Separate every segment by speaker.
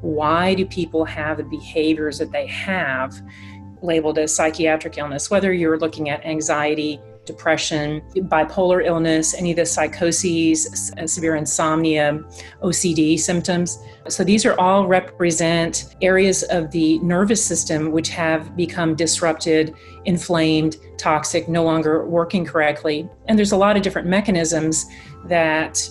Speaker 1: why do people have the behaviors that they have labeled as psychiatric illness, whether you're looking at anxiety, depression, bipolar illness, any of the psychoses, severe insomnia, OCD symptoms. So these are all represent areas of the nervous system which have become disrupted, inflamed, toxic, no longer working correctly. And there's a lot of different mechanisms that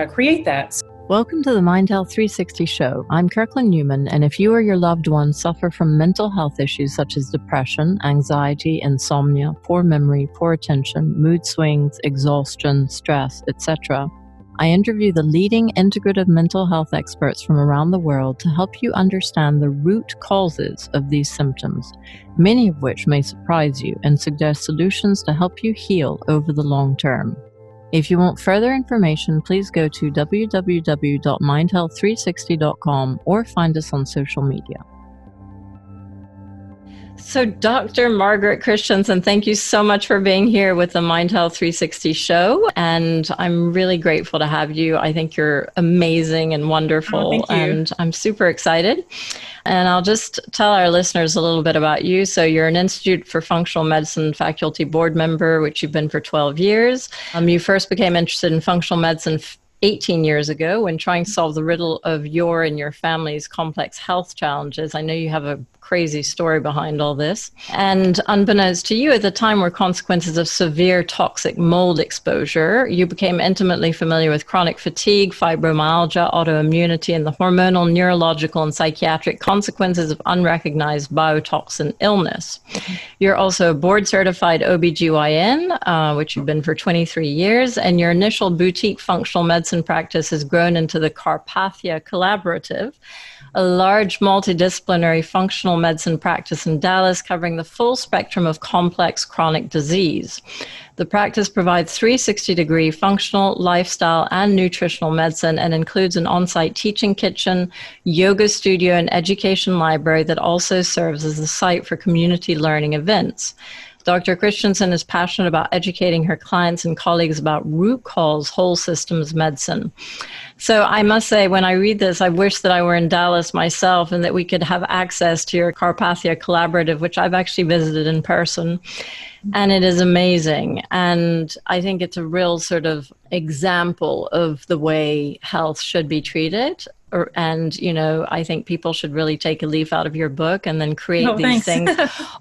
Speaker 1: create that.
Speaker 2: Welcome to the Mind Health 360 show. I'm Kirkland Newman, and if you or your loved ones suffer from mental health issues such as depression, anxiety, insomnia, poor memory, poor attention, mood swings, exhaustion, stress, etc., I interview the leading integrative mental health experts from around the world to help you understand the root causes of these symptoms, many of which may surprise you and suggest solutions to help you heal over the long term. If you want further information, please go to www.mindhealth360.com or find us on social media. So Dr. Margaret Christensen, thank you so much for being here with the Mind Health 360 show. And I'm really grateful to have you. I think you're amazing and wonderful.
Speaker 1: Thank you.
Speaker 2: And I'm super excited. And I'll just tell our listeners a little bit about you. So you're an Institute for Functional Medicine faculty board member, which you've been for 12 years. You first became interested in functional medicine 18 years ago when trying to solve the riddle of your and your family's complex health challenges. I know you have a crazy story behind all this. And unbeknownst to you, at the time were consequences of severe toxic mold exposure. You became intimately familiar with chronic fatigue, fibromyalgia, autoimmunity, and the hormonal, neurological, and psychiatric consequences of unrecognized biotoxin illness. You're also a board-certified OBGYN, which you've been for 23 years, and your initial boutique functional medicine practice has grown into the Carpathia Collaborative, a large multidisciplinary functional medicine practice in Dallas covering the full spectrum of complex chronic disease. The practice provides 360-degree functional, lifestyle, and nutritional medicine and includes an on-site teaching kitchen, yoga studio, and education library that also serves as the site for community learning events. Dr. Christiansen is passionate about educating her clients and colleagues about root cause whole systems medicine. So I must say, when I read this, I wish that I were in Dallas myself and that we could have access to your Carpathia Collaborative, which I've actually visited in person. And it is amazing. And I think it's a real sort of example of the way health should be treated. And, you know, I think people should really take a leaf out of your book and then create these things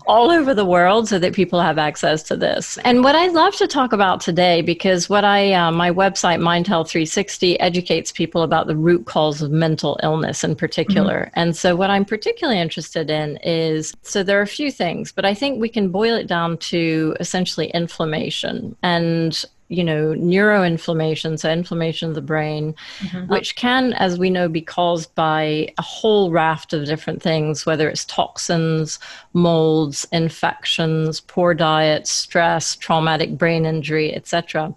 Speaker 2: all over the world so that people have access to this. And what I'd love to talk about today, because what my website, Mind Health 360, educates people about the root cause of mental illness in particular. Mm-hmm. And so what I'm particularly interested in is, so there are a few things, but I think we can boil it down to essentially inflammation and neuroinflammation, so inflammation of the brain, which can, as we know, be caused by a whole raft of different things, whether it's toxins, molds, infections, poor diet, stress, traumatic brain injury, etc.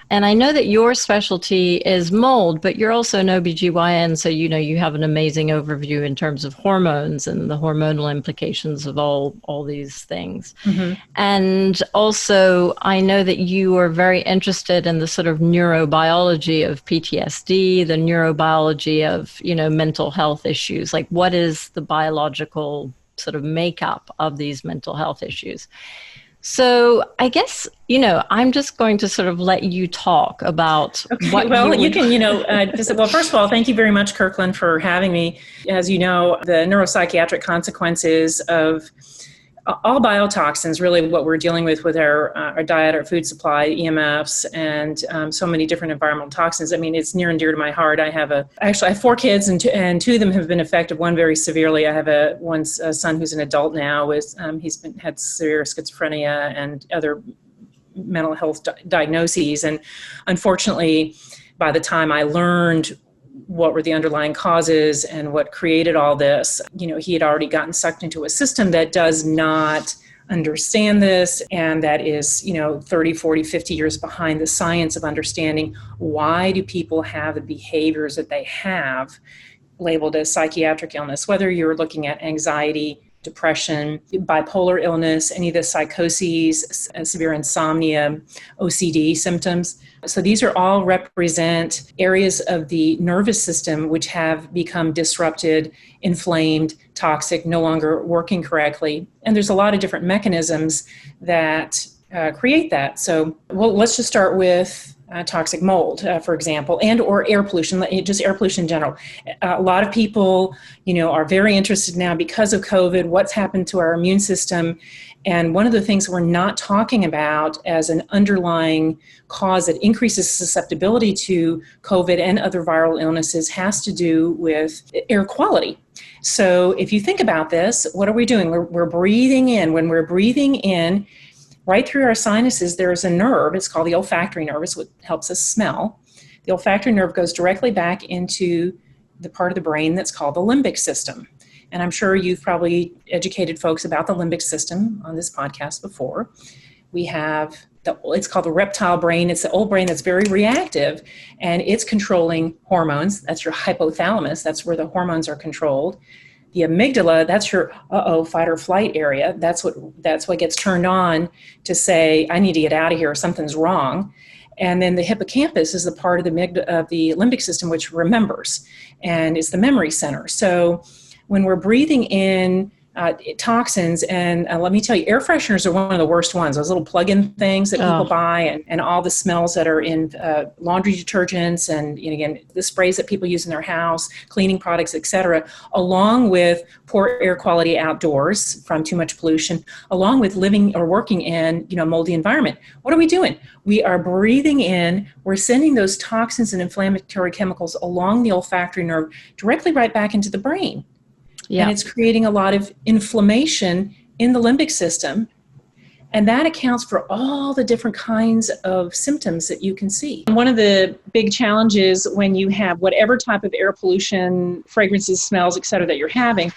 Speaker 2: And I know that your specialty is mold, but you're also an OBGYN, so you have an amazing overview in terms of hormones and the hormonal implications of all these things. Mm-hmm. And also, I know that you are very interested in the sort of neurobiology of PTSD, the neurobiology of, mental health issues. Like, what is the biological sort of makeup of these mental health issues? So I guess, I'm just going to sort of let you talk about what
Speaker 1: you can, first of all, thank you very much, Kirkland, for having me. As you know, the neuropsychiatric consequences of all biotoxins, really what we're dealing with our diet, our food supply, EMFs, and so many different environmental toxins. I mean, it's near and dear to my heart. I have 4 kids, and two of them have been affected, one very severely. I have a son who's an adult now. He's had severe schizophrenia and other mental health diagnoses. And unfortunately, by the time I learned what were the underlying causes and what created all this, he had already gotten sucked into a system that does not understand this, and that is, 30, 40, 50 years behind the science of understanding why do people have the behaviors that they have labeled as psychiatric illness, whether you're looking at anxiety, depression, bipolar illness, any of the psychoses, severe insomnia, OCD symptoms. So these are all represent areas of the nervous system which have become disrupted, inflamed, toxic, no longer working correctly. And there's a lot of different mechanisms that create that. So, well, let's just start with toxic mold, for example, and or air pollution, just air pollution in general. A lot of people, are very interested now because of COVID, what's happened to our immune system. And one of the things we're not talking about as an underlying cause that increases susceptibility to COVID and other viral illnesses has to do with air quality. So if you think about this, what are we doing? We're breathing in. When we're breathing in, right through our sinuses, there's a nerve. It's called the olfactory nerve. It's what helps us smell. The olfactory nerve goes directly back into the part of the brain that's called the limbic system. And I'm sure you've probably educated folks about the limbic system on this podcast before. We have it's called the reptile brain. It's the old brain that's very reactive, and it's controlling hormones. That's your hypothalamus. That's where the hormones are controlled. The amygdala, that's your fight or flight area. That's what gets turned on to say, I need to get out of here, something's wrong. And then the hippocampus is the part of the limbic system which remembers, and is the memory center. So when we're breathing in toxins, and let me tell you, air fresheners are one of the worst ones. Those little plug-in things that people buy, and all the smells that are in laundry detergents, and again, the sprays that people use in their house, cleaning products, etc., along with poor air quality outdoors from too much pollution, along with living or working in moldy environment. What are we doing? We are breathing in. We're sending those toxins and inflammatory chemicals along the olfactory nerve directly right back into the brain. Yeah. And it's creating a lot of inflammation in the limbic system. And that accounts for all the different kinds of symptoms that you can see. One of the big challenges when you have whatever type of air pollution, fragrances, smells, et cetera, that you're having,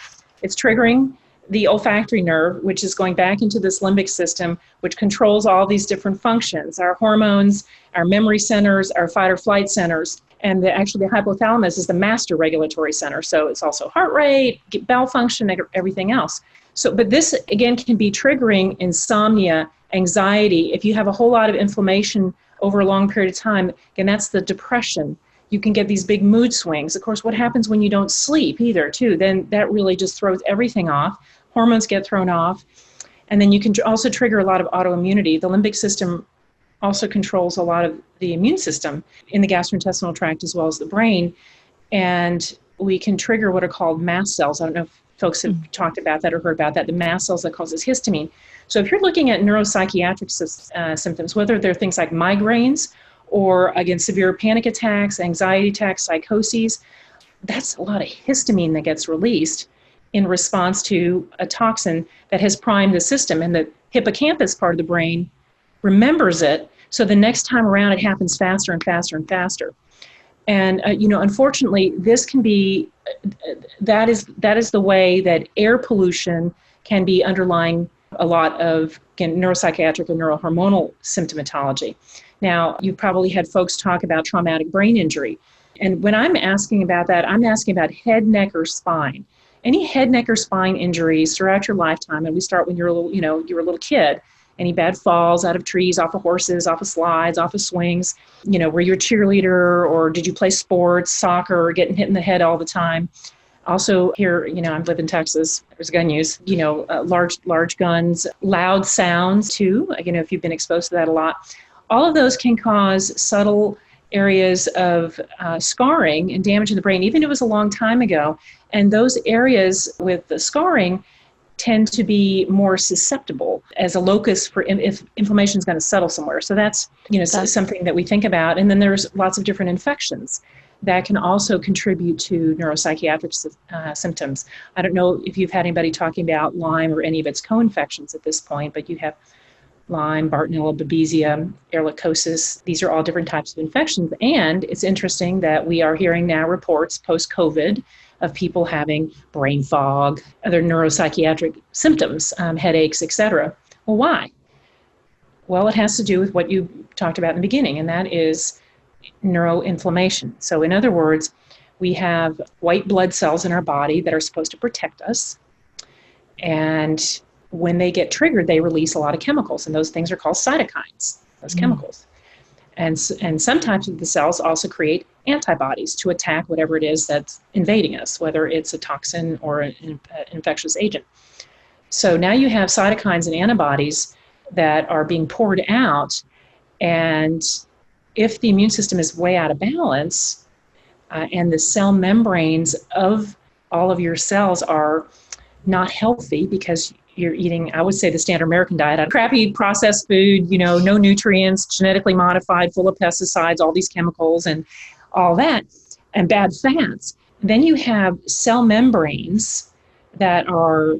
Speaker 1: it's triggering the olfactory nerve, which is going back into this limbic system, which controls all these different functions, our hormones, our memory centers, our fight or flight centers. And actually the hypothalamus is the master regulatory center. So it's also heart rate, bowel function, everything else. So, but this again can be triggering insomnia, anxiety. If you have a whole lot of inflammation over a long period of time, again, that's the depression. You can get these big mood swings. Of course, what happens when you don't sleep either, too? Then that really just throws everything off. Hormones get thrown off. And then you can also trigger a lot of autoimmunity. The limbic system also controls a lot of the immune system in the gastrointestinal tract as well as the brain. And we can trigger what are called mast cells. I don't know if folks have talked about that or heard about that, the mast cells that causes histamine. So if you're looking at neuropsychiatric symptoms, whether they're things like migraines or, again, severe panic attacks, anxiety attacks, psychoses, that's a lot of histamine that gets released in response to a toxin that has primed the system. And the hippocampus part of the brain remembers it, so the next time around it happens faster and faster and faster. And unfortunately, this can be that is the way that air pollution can be underlying a lot of, again, neuropsychiatric and neurohormonal symptomatology. Now, you've probably had folks talk about traumatic brain injury, and when I'm asking about that, I'm asking about head, neck, or spine. Any head, neck, or spine injuries throughout your lifetime, and we start when you're a little, you're a little kid. Any bad falls out of trees, off of horses, off of slides, off of swings, were you a cheerleader, or did you play sports, soccer, or getting hit in the head all the time? Also here, I live in Texas, there's gun use, large guns, loud sounds too, if you've been exposed to that a lot. All of those can cause subtle areas of scarring and damage in the brain, even if it was a long time ago. And those areas with the scarring tend to be more susceptible as a locus for if inflammation is going to settle somewhere. So that's, something that we think about. And then there's lots of different infections that can also contribute to neuropsychiatric symptoms. I don't know if you've had anybody talking about Lyme or any of its co-infections at this point, but you have Lyme, Bartonella, Babesia, ehrlichiosis. These are all different types of infections. And it's interesting that we are hearing now reports post-COVID of people having brain fog, other neuropsychiatric symptoms, headaches, etc. Well, why? Well, it has to do with what you talked about in the beginning, and that is neuroinflammation. So in other words, we have white blood cells in our body that are supposed to protect us. And when they get triggered, they release a lot of chemicals, and those things are called cytokines, those chemicals. And some types of the cells also create antibodies to attack whatever it is that's invading us, whether it's a toxin or an infectious agent. So now you have cytokines and antibodies that are being poured out, and if the immune system is way out of balance, and the cell membranes of all of your cells are not healthy because you're eating, I would say, the standard American diet, crappy processed food, no nutrients, genetically modified, full of pesticides, all these chemicals and all that, and bad fats. Then you have cell membranes that are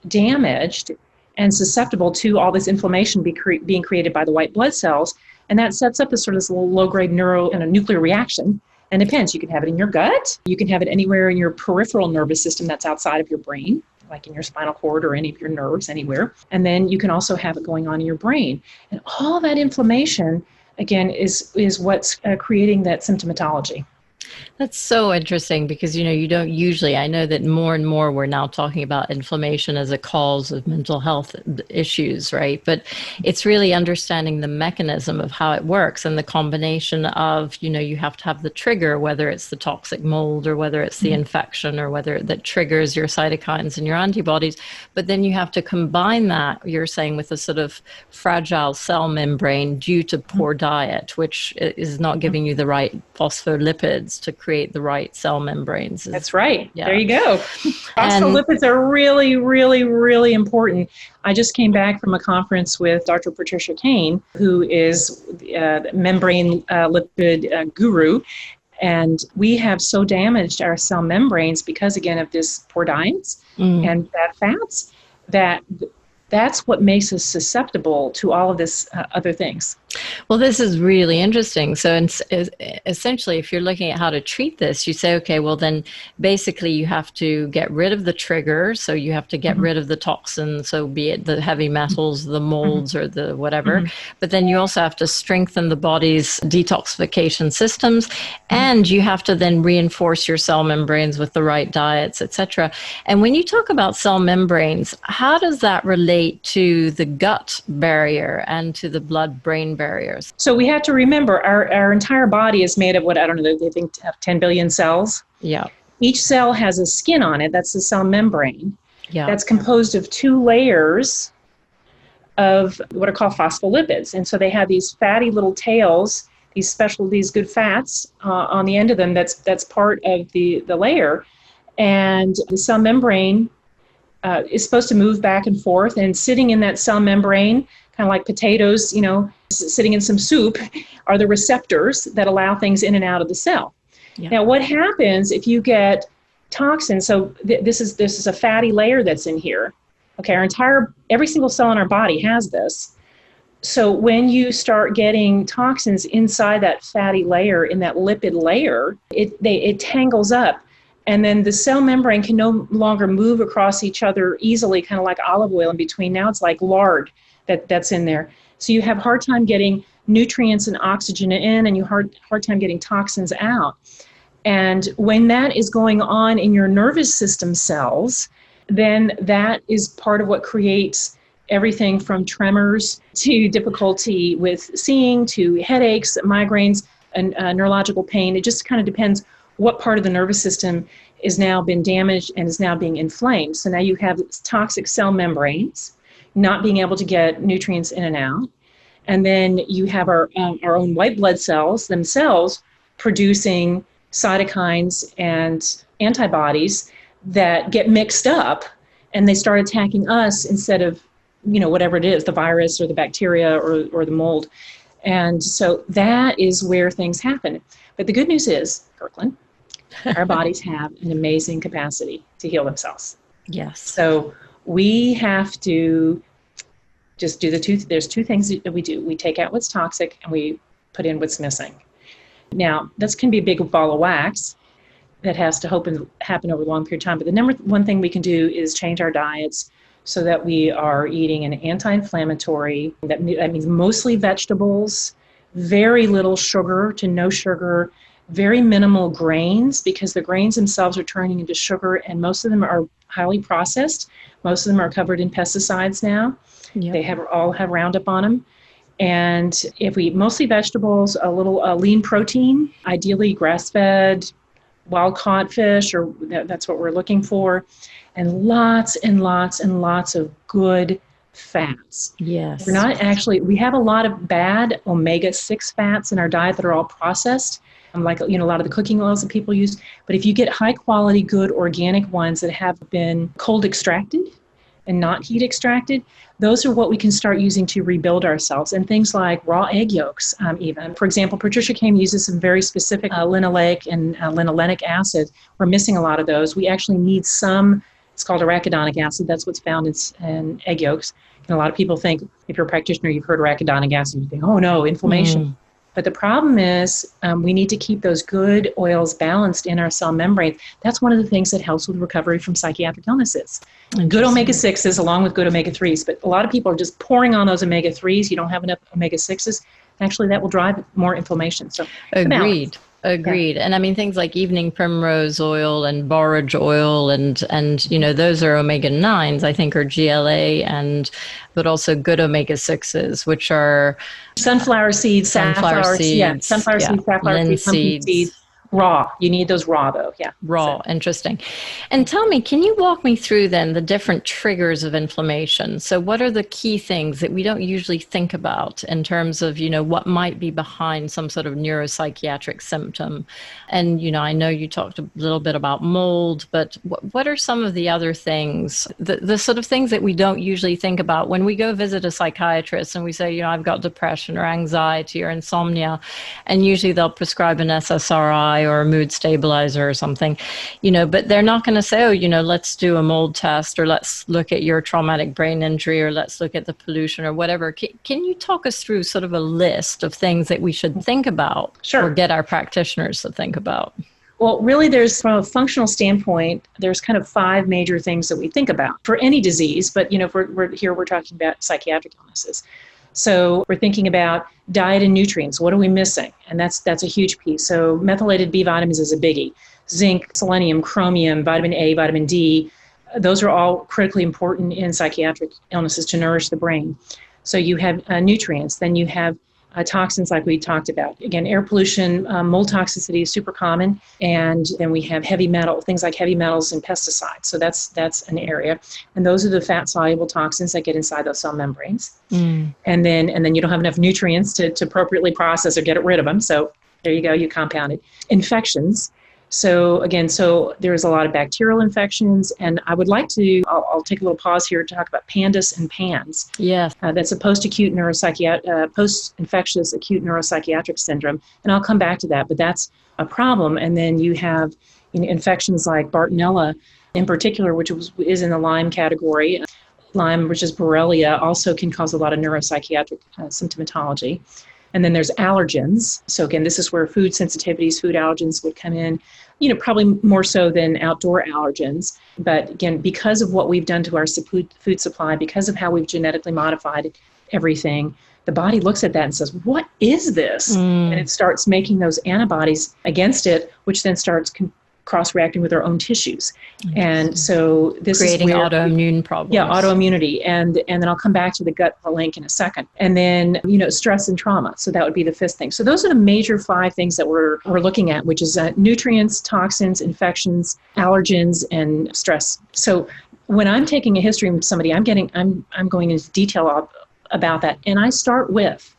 Speaker 1: damaged and susceptible to all this inflammation being created by the white blood cells. And that sets up this sort of this little low-grade nuclear reaction. And it depends. You can have it in your gut. You can have it anywhere in your peripheral nervous system that's outside of your brain, like in your spinal cord or any of your nerves, anywhere. And then you can also have it going on in your brain. And all that inflammation, again, is what's creating that symptomatology.
Speaker 2: That's so interesting because, you don't usually, I know that more and more we're now talking about inflammation as a cause of mental health issues, right? But it's really understanding the mechanism of how it works and the combination of, you have to have the trigger, whether it's the toxic mold or whether it's the infection or whether that triggers your cytokines and your antibodies. But then you have to combine that, you're saying, with a sort of fragile cell membrane due to poor diet, which is not giving you the right phospholipids to create the right cell membranes.
Speaker 1: That's right. Yeah. There you go.
Speaker 2: And
Speaker 1: Phospholipids are really, really, really important. I just came back from a conference with Dr. Patricia Kane, who is the membrane lipid guru. And we have so damaged our cell membranes because, again, of this poor diets and bad fats, that's what makes us susceptible to all of this other things.
Speaker 2: Well, this is really interesting. So essentially, if you're looking at how to treat this, you say, okay, well, then basically you have to get rid of the trigger. So you have to get rid of the toxins, so be it the heavy metals, the molds, or the whatever. But then you also have to strengthen the body's detoxification systems, and you have to then reinforce your cell membranes with the right diets, etc. And when you talk about cell membranes, how does that relate to the gut barrier and to the blood-brain barriers?
Speaker 1: So we have to remember our entire body is made of what, I don't know, they think 10 billion cells.
Speaker 2: Yeah.
Speaker 1: Each cell has a skin on it. That's the cell membrane.
Speaker 2: Yeah.
Speaker 1: That's composed of 2 layers of what are called phospholipids. And so they have these fatty little tails, these good fats on the end of them. That's part of the layer. And the cell membrane is supposed to move back and forth, and sitting in that cell membrane, kind of like potatoes, sitting in some soup, are the receptors that allow things in and out of the cell. Yeah. Now, what happens if you get toxins? So this is a fatty layer that's in here. Okay, every single cell in our body has this. So when you start getting toxins inside that fatty layer, in that lipid layer, it tangles up. And then the cell membrane can no longer move across each other easily, kind of like olive oil in between. Now it's like lard that's in there. So you have a hard time getting nutrients and oxygen in, and you hard time getting toxins out. And when that is going on in your nervous system cells, then that is part of what creates everything from tremors to difficulty with seeing to headaches, migraines, and neurological pain. It just kind of depends what part of the nervous system is now been damaged and is now being inflamed. So now you have toxic cell membranes not being able to get nutrients in and out. And then you have our own white blood cells themselves producing cytokines and antibodies that get mixed up, and they start attacking us instead of, whatever it is, the virus or the bacteria or the mold. And so that is where things happen. But the good news is, Kirkland, our bodies have an amazing capacity to heal themselves.
Speaker 2: Yes.
Speaker 1: So we have to just do there's 2 things that we do. We take out what's toxic and we put in what's missing. Now, this can be a big ball of wax that has to happen over a long period of time. But the number one thing we can do is change our diets so that we are eating an anti-inflammatory, that means mostly vegetables, very little sugar to no sugar, very minimal grains, because the grains themselves are turning into sugar, and most of them are highly processed. Most of them are covered in pesticides now.
Speaker 2: Yep.
Speaker 1: They all have Roundup on them. And if we eat mostly vegetables, a little lean protein, ideally grass-fed, wild-caught fish, or that's what we're looking for, and lots and lots and lots of good fats.
Speaker 2: Yes.
Speaker 1: We have a lot of bad omega-6 fats in our diet that are all processed, like, a lot of the cooking oils that people use. But if you get high-quality, good organic ones that have been cold extracted and not heat extracted, those are what we can start using to rebuild ourselves. And things like raw egg yolks, even. For example, Patricia Kame uses some very specific linoleic and linolenic acid. We're missing a lot of those. We actually need some, it's called arachidonic acid. That's what's found in egg yolks. And a lot of people think, if you're a practitioner, you've heard arachidonic acid, you think, oh no, inflammation. But the problem is we need to keep those good oils balanced in our cell membranes. That's one of the things that helps with recovery from psychiatric illnesses. Good omega-6s along with good omega-3s. But a lot of people are just pouring on those omega-3s. You don't have enough omega-6s. Actually, that will drive more inflammation. So
Speaker 2: Agreed. Yeah. And I mean, things like evening primrose oil and borage oil and those are omega-9s, I think, or GLA, but also good omega-6s, which are
Speaker 1: sunflower seeds, safflower seeds, safflower seeds, pumpkin seeds. Raw. You need those raw, though. Yeah.
Speaker 2: Raw. Interesting. And tell me, can you walk me through then the different triggers of inflammation? So what are the key things that we don't usually think about in terms of, what might be behind some sort of neuropsychiatric symptom? And, I know you talked a little bit about mold, but what are some of the other things, the sort of things that we don't usually think about when we go visit a psychiatrist and we say, I've got depression or anxiety or insomnia, and usually they'll prescribe an SSRI or a mood stabilizer or something, but they're not going to say, let's do a mold test, or let's look at your traumatic brain injury, or let's look at the pollution or whatever. Can you talk us through sort of a list of things that we should think about?
Speaker 1: Sure.
Speaker 2: Or get our practitioners to think about?
Speaker 1: Well, really, from a functional standpoint, there's kind of 5 major things that we think about for any disease, but, if we're talking about psychiatric illnesses. So we're thinking about diet and nutrients. What are we missing? And that's a huge piece. So methylated B vitamins is a biggie. Zinc, selenium, chromium, vitamin A, vitamin D, those are all critically important in psychiatric illnesses to nourish the brain. So you have nutrients. Then you have toxins like we talked about. Again, air pollution, mold toxicity is super common. And then we have things like heavy metals and pesticides. So that's an area. And those are the fat-soluble toxins that get inside those cell membranes. And then you don't have enough nutrients to appropriately process or get rid of them. So there you go, you compound it. Infections. So again, there's a lot of bacterial infections, and I would like to, I'll take a little pause here to talk about Pandas and PANS.
Speaker 2: Yes.
Speaker 1: That's a post-infectious acute neuropsychiatric syndrome, and I'll come back to that, but that's a problem. And then you have infections like Bartonella in particular, which is in the Lyme category. Lyme, which is Borrelia, also can cause a lot of neuropsychiatric symptomatology. And then there's allergens. So again, this is where food sensitivities, food allergens would come in, probably more so than outdoor allergens. But again, because of what we've done to our food supply, because of how we've genetically modified everything, the body looks at that and says, what is this? And it starts making those antibodies against it, which then starts cross-reacting with our own tissues. And so this
Speaker 2: creating
Speaker 1: is where
Speaker 2: autoimmune problems.
Speaker 1: Yeah, autoimmunity. And then I'll come back to the gut link in a second. And then, stress and trauma. So that would be the 5th thing. So those are the major 5 things that we're looking at, which is nutrients, toxins, infections, allergens, and stress. So when I'm taking a history with somebody, I'm going into detail about that. And I start with,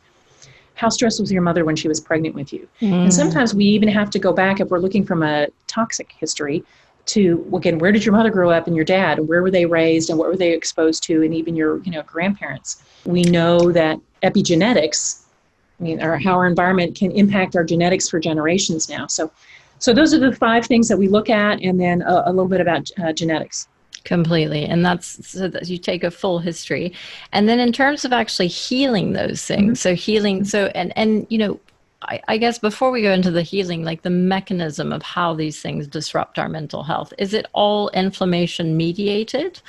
Speaker 1: how stressed was your mother when she was pregnant with you? And sometimes we even have to go back, if we're looking from a toxic history, to, again, where did your mother grow up and your dad? And where were they raised and what were they exposed to? And even your grandparents. We know that epigenetics, or how our environment can impact our genetics for generations now. So those are the 5 things that we look at, and then a little bit about genetics.
Speaker 2: Completely. And that's so that you take a full history. And then in terms of actually healing those things, so healing, I guess before we go into the healing, like the mechanism of how these things disrupt our mental health, is it all inflammation mediated?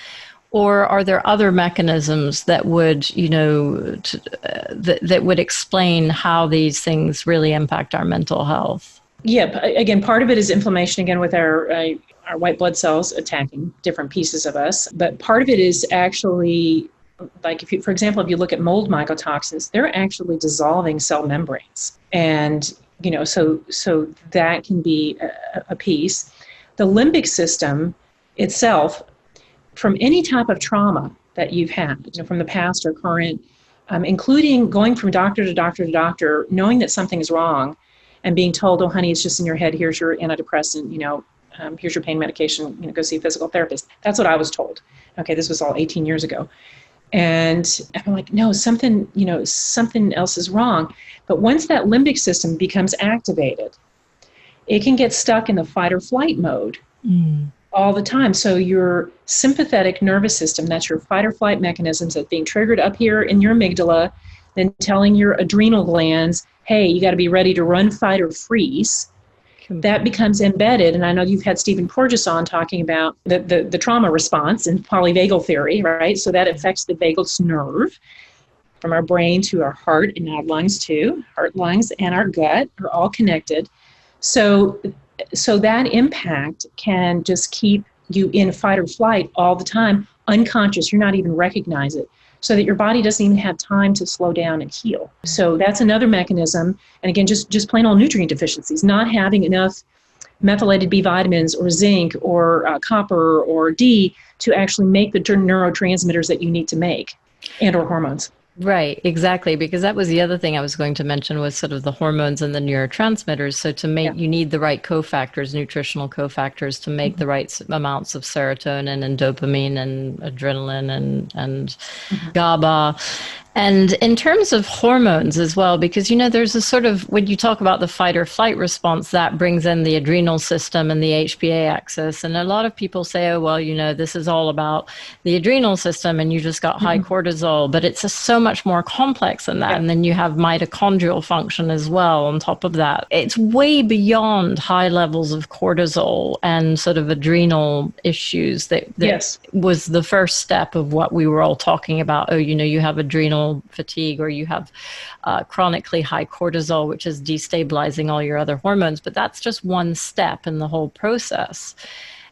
Speaker 2: Or are there other mechanisms that would, that would explain how these things really impact our mental health?
Speaker 1: Yeah, again, part of it is inflammation, again, with our white blood cells attacking different pieces of us. But part of it is actually, like, if you, for example, if you look at mold mycotoxins, they're actually dissolving cell membranes. And, so that can be a piece. The limbic system itself, from any type of trauma that you've had, from the past or current, including going from doctor to doctor to doctor, knowing that something is wrong and being told, oh, honey, it's just in your head. Here's your antidepressant, here's your pain medication, go see a physical therapist. That's what I was told. Okay, this was all 18 years ago. And I'm like, no, something else is wrong. But once that limbic system becomes activated, it can get stuck in the fight or flight mode all the time. So your sympathetic nervous system, that's your fight or flight mechanisms that's being triggered up here in your amygdala, then telling your adrenal glands, hey, you got to be ready to run, fight, or freeze. That becomes embedded. And I know you've had Stephen Porges on talking about the trauma response in polyvagal theory, right? So that affects the vagus nerve from our brain to our heart and our lungs too. Heart, lungs, and our gut are all connected. So that impact can just keep you in fight or flight all the time, unconscious. You're not even recognize it, so that your body doesn't even have time to slow down and heal. So that's another mechanism. And again, just plain old nutrient deficiencies, not having enough methylated B vitamins or zinc or copper or D to actually make the neurotransmitters that you need to make, and or hormones.
Speaker 2: Right, exactly, because that was the other thing I was going to mention was sort of the hormones and the neurotransmitters. So to make, you need the right cofactors, nutritional cofactors to make the right amounts of serotonin and dopamine and adrenaline and GABA. And in terms of hormones as well, because, there's a sort of, when you talk about the fight or flight response, that brings in the adrenal system and the HPA axis. And a lot of people say, oh, well, this is all about the adrenal system and you just got high cortisol, but it's so much more complex than that. And then you have mitochondrial function as well on top of that. It's way beyond high levels of cortisol and sort of adrenal issues that was the first step of what we were all talking about. Oh, you have adrenal fatigue, or you have chronically high cortisol, which is destabilizing all your other hormones. But that's just one step in the whole process,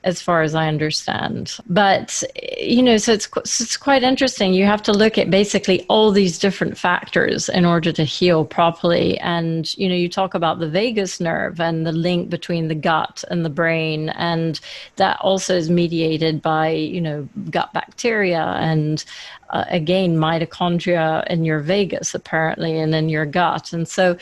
Speaker 2: as far as I understand. But, so it's quite interesting. You have to look at basically all these different factors in order to heal properly. And, you talk about the vagus nerve and the link between the gut and the brain. And that also is mediated by, gut bacteria and, again, mitochondria in your vagus, apparently, and in your gut. And so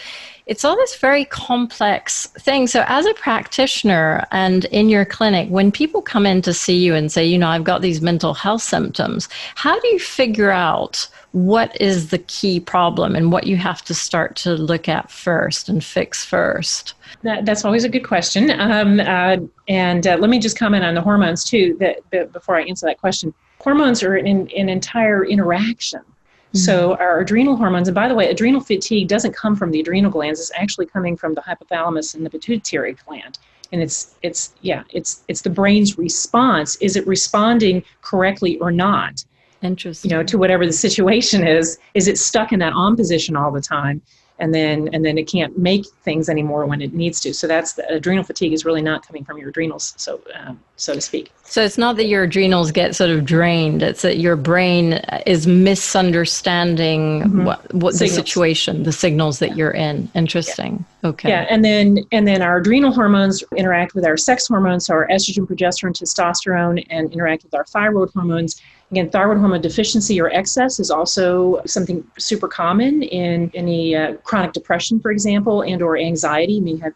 Speaker 2: it's all this very complex thing. So as a practitioner and in your clinic, when people come in to see you and say, I've got these mental health symptoms, how do you figure out what is the key problem and what you have to start to look at first and fix first?
Speaker 1: That's always a good question. And let me just comment on the hormones too, that before I answer that question. Hormones are an entire interaction. So our adrenal hormones, and by the way, adrenal fatigue doesn't come from the adrenal glands. It's actually coming from the hypothalamus and the pituitary gland. And it's the brain's response. Is it responding correctly or not?
Speaker 2: Interesting.
Speaker 1: To whatever the situation is. Is it stuck in that on position all the time? And then it can't make things anymore when it needs to. So that's the adrenal fatigue is really not coming from your adrenals, so to speak.
Speaker 2: So it's not that your adrenals get sort of drained. It's that your brain is misunderstanding what the situation, the signals that you're in. Interesting. Yeah. Okay.
Speaker 1: Yeah, and then our adrenal hormones interact with our sex hormones, so our estrogen, progesterone, testosterone, and interact with our thyroid hormones. Again, thyroid hormone deficiency or excess is also something super common in any chronic depression, for example, and or anxiety. You may have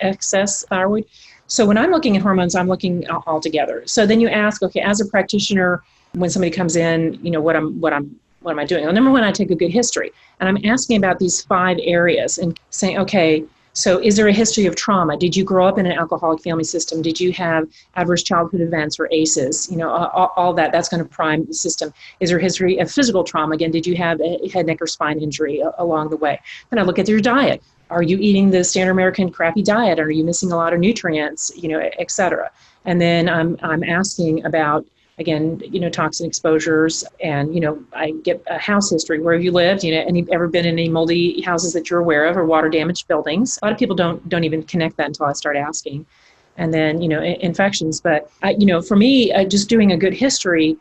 Speaker 1: excess thyroid. So when I'm looking at hormones, I'm looking all together. So then you ask, okay, as a practitioner, when somebody comes in, what am I doing? Well, number one, I take a good history, and I'm asking about these 5 areas and saying, okay, so is there a history of trauma? Did you grow up in an alcoholic family system? Did you have adverse childhood events or ACEs? All that's going to prime the system. Is there a history of physical trauma? Again, did you have a head, neck, or spine injury along the way? Then I look at your diet. Are you eating the standard American crappy diet? Are you missing a lot of nutrients, et cetera? And then I'm asking about again, toxin exposures. And, I get a house history, where have you lived, any ever been in any moldy houses that you're aware of, or water damaged buildings. A lot of people don't even connect that until I start asking. And then, infections. But, for me, just doing a good history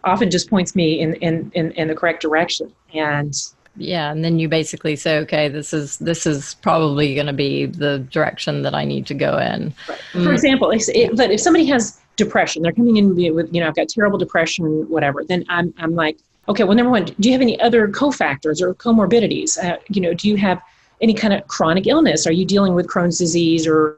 Speaker 1: often just points me in the correct direction. And
Speaker 2: then you basically say, okay, this is probably going to be the direction that I need to go in.
Speaker 1: Right. For example, but if somebody has depression, they're coming in with, I've got terrible depression, whatever, then I'm like, okay, well, number one, do you have any other cofactors or comorbidities? Do you have any kind of chronic illness? Are you dealing with Crohn's disease or